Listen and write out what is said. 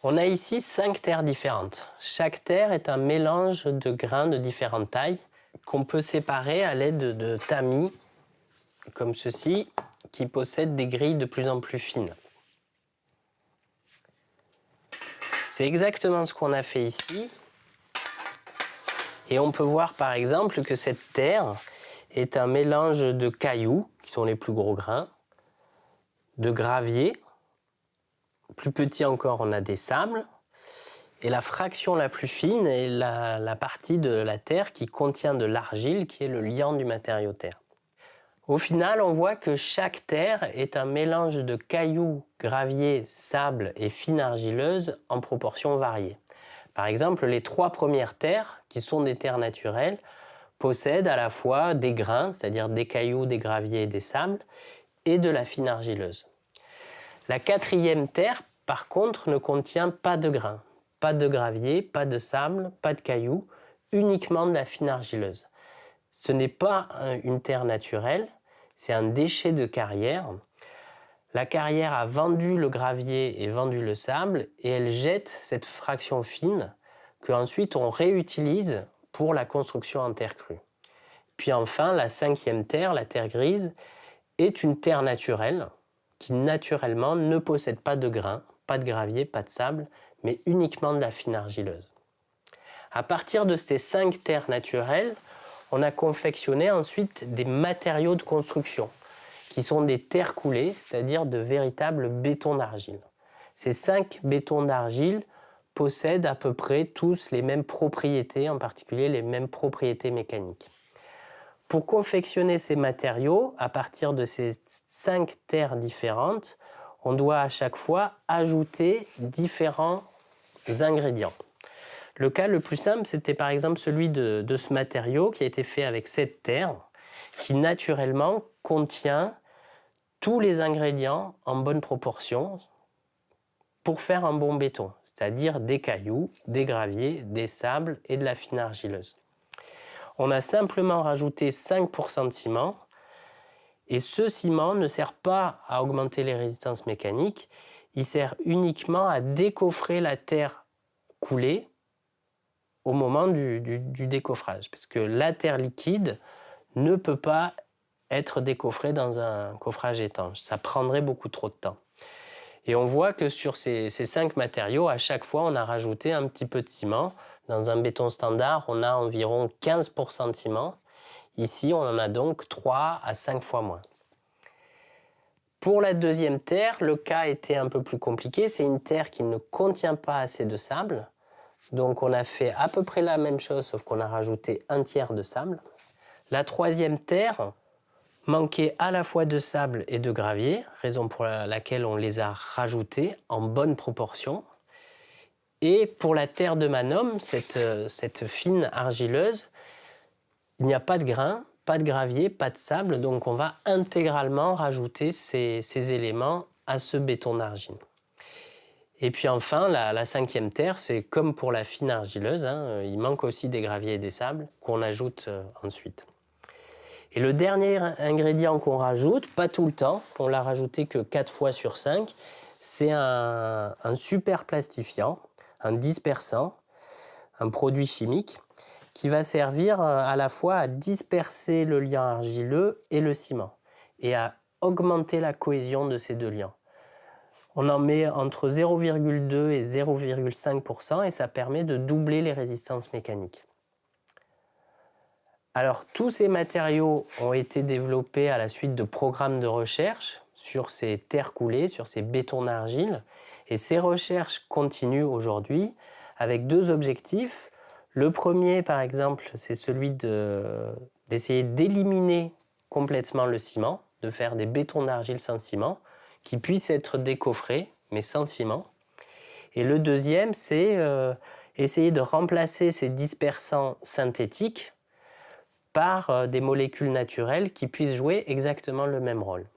On a ici 5 terres différentes. Chaque terre est un mélange de grains de différentes tailles qu'on peut séparer à l'aide de tamis, comme ceci, qui possèdent des grilles de plus en plus fines. C'est exactement ce qu'on a fait ici. Et on peut voir par exemple que cette terre est un mélange de cailloux, qui sont les plus gros grains, de gravier. Plus petit encore, on a des sables. Et la fraction la plus fine est la partie de la terre qui contient de l'argile, qui est le liant du matériau terre. Au final, on voit que chaque terre est un mélange de cailloux, gravier, sable et fine argileuse en proportions variées. Par exemple, les 3 premières terres, qui sont des terres naturelles, possèdent à la fois des grains, c'est-à-dire des cailloux, des graviers et des sables, et de la fine argileuse. La 4e terre, par contre, ne contient pas de grains, pas de gravier, pas de sable, pas de cailloux, uniquement de la fine argileuse. Ce n'est pas une terre naturelle, c'est un déchet de carrière. La carrière a vendu le gravier et vendu le sable et elle jette cette fraction fine qu'ensuite on réutilise pour la construction en terre crue. Puis enfin, la 5e terre, la terre grise, est une terre naturelle qui naturellement ne possède pas de grains, pas de gravier, pas de sable, mais uniquement de la fine argileuse. À partir de ces 5 terres naturelles, on a confectionné ensuite des matériaux de construction, qui sont des terres coulées, c'est-à-dire de véritables bétons d'argile. Ces 5 bétons d'argile possèdent à peu près tous les mêmes propriétés, en particulier les mêmes propriétés mécaniques. Pour confectionner ces matériaux, à partir de ces 5 terres différentes, on doit à chaque fois ajouter différents ingrédients. Le cas le plus simple, c'était par exemple celui de ce matériau qui a été fait avec cette terre, qui naturellement contient tous les ingrédients en bonne proportion pour faire un bon béton, c'est-à-dire des cailloux, des graviers, des sables et de la fine argileuse. On a simplement rajouté 5% de ciment et ce ciment ne sert pas à augmenter les résistances mécaniques, il sert uniquement à décoffrer la terre coulée au moment du décoffrage, parce que la terre liquide ne peut pas être décoffrée dans un coffrage étanche. Ça prendrait beaucoup trop de temps. Et on voit que sur ces 5 matériaux, à chaque fois, on a rajouté un petit peu de ciment. Dans un béton standard, on a environ 15% de ciment. Ici, on en a donc 3 à 5 fois moins. Pour la 2e terre, le cas était un peu plus compliqué. C'est une terre qui ne contient pas assez de sable. Donc on a fait à peu près la même chose, sauf qu'on a rajouté 1/3 de sable. La 3e terre manquait à la fois de sable et de gravier, raison pour laquelle on les a rajoutés en bonne proportion. Et pour la terre de Manom, cette fine argileuse, il n'y a pas de grains, pas de gravier, pas de sable, donc on va intégralement rajouter ces éléments à ce béton d'argile. Et puis enfin, la 5e terre, c'est comme pour la fine argileuse, il manque aussi des graviers et des sables qu'on ajoute ensuite. Et le dernier ingrédient qu'on rajoute, pas tout le temps, on l'a rajouté que 4 fois sur 5, c'est un super plastifiant, un dispersant, un produit chimique qui va servir à la fois à disperser le liant argileux et le ciment et à augmenter la cohésion de ces deux liants. On en met entre 0,2 et 0,5% et ça permet de doubler les résistances mécaniques. Alors tous ces matériaux ont été développés à la suite de programmes de recherche sur ces terres coulées, sur ces bétons d'argile. Et ces recherches continuent aujourd'hui avec 2 objectifs. Le premier, par exemple, c'est celui d'essayer d'éliminer complètement le ciment, de faire des bétons d'argile sans ciment, qui puissent être décoffrés, mais sans ciment. Et le deuxième, c'est essayer de remplacer ces dispersants synthétiques par des molécules naturelles qui puissent jouer exactement le même rôle.